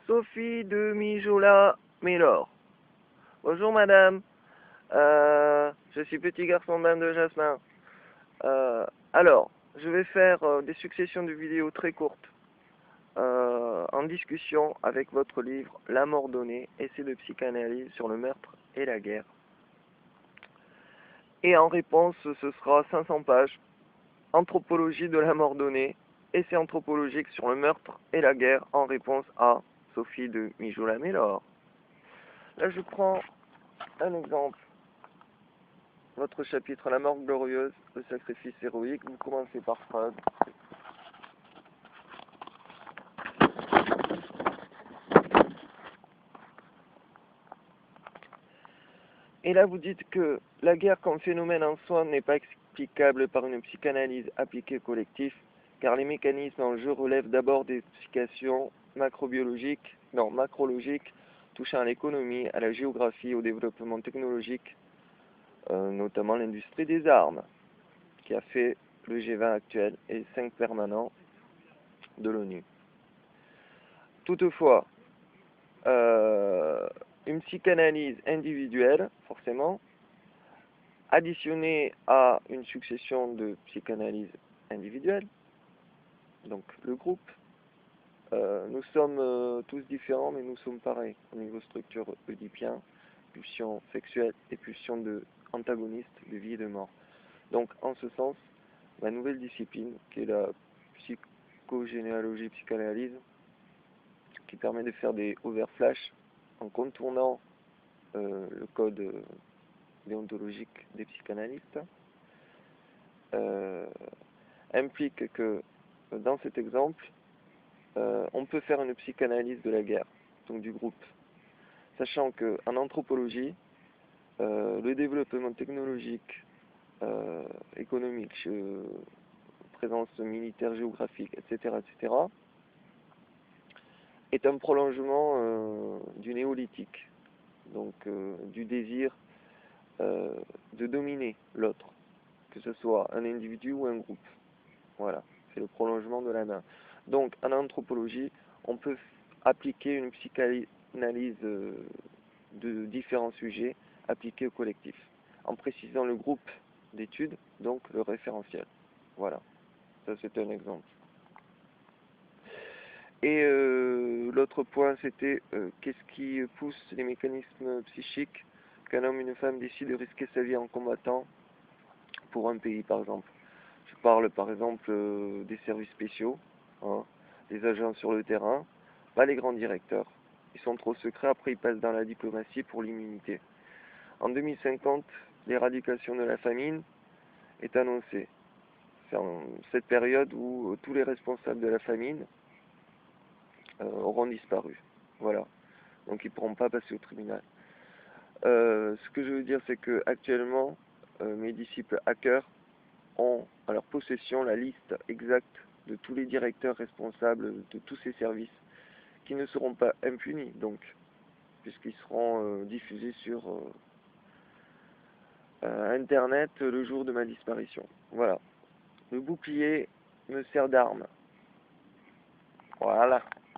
Sophie de Mijola-Mélor. Bonjour madame, je suis petit garçon d'Anne de Jasmin. Alors, je vais faire des successions de vidéos très courtes en discussion avec votre livre La mort donnée, essai de psychanalyse sur le meurtre et la guerre. Et en réponse, ce sera 500 pages, anthropologie de la mort donnée, essai anthropologique sur le meurtre et la guerre en réponse à Sophie de Mijola-Mélor. Là, je prends un exemple. Votre chapitre La mort glorieuse, le sacrifice héroïque. Vous commencez par Freud. Et là, vous dites que la guerre comme phénomène en soi n'est pas explicable par une psychanalyse appliquée au collectif, car les mécanismes en jeu relèvent d'abord des explications macrologiques, touchant à l'économie, à la géographie, au développement technologique, notamment l'industrie des armes, qui a fait le G20 actuel et 5 permanents de l'ONU. Toutefois, une psychanalyse individuelle, forcément, additionnée à une succession de psychanalyses individuelles, donc le groupe, nous sommes tous différents, mais nous sommes pareils au niveau structure oedipien, pulsion sexuelle et pulsion de antagoniste de vie et de mort. Donc, en ce sens, ma nouvelle discipline, qui est la psychogénéalogie psychanalyse, qui permet de faire des overflash en contournant le code déontologique des psychanalystes, implique que dans cet exemple, on peut faire une psychanalyse de la guerre, donc du groupe, sachant qu'en anthropologie, le développement technologique, économique, présence militaire, géographique, etc., est un prolongement du néolithique, donc du désir de dominer l'autre, que ce soit un individu ou un groupe. Voilà, c'est le prolongement de la main. Donc, en anthropologie, on peut appliquer une psychanalyse de différents sujets appliqués au collectif, en précisant le groupe d'études, donc le référentiel. Voilà, ça c'est un exemple. Et l'autre point, c'était qu'est-ce qui pousse les mécanismes psychiques qu'un homme ou une femme décide de risquer sa vie en combattant pour un pays, par exemple. Je parle, par exemple, des services spéciaux, hein, des agents sur le terrain, pas les grands directeurs. Ils sont trop secrets, après ils passent dans la diplomatie pour l'immunité. En 2050, l'éradication de la famine est annoncée. C'est en cette période où tous les responsables de la famine auront disparu. Voilà. Donc ils ne pourront pas passer au tribunal. Ce que je veux dire, c'est que actuellement, mes disciples hackers ont à leur possession la liste exacte de tous les directeurs responsables de tous ces services qui ne seront pas impunis, donc, puisqu'ils seront diffusés sur Internet le jour de ma disparition. Voilà. Le bouclier me sert d'arme. Voilà.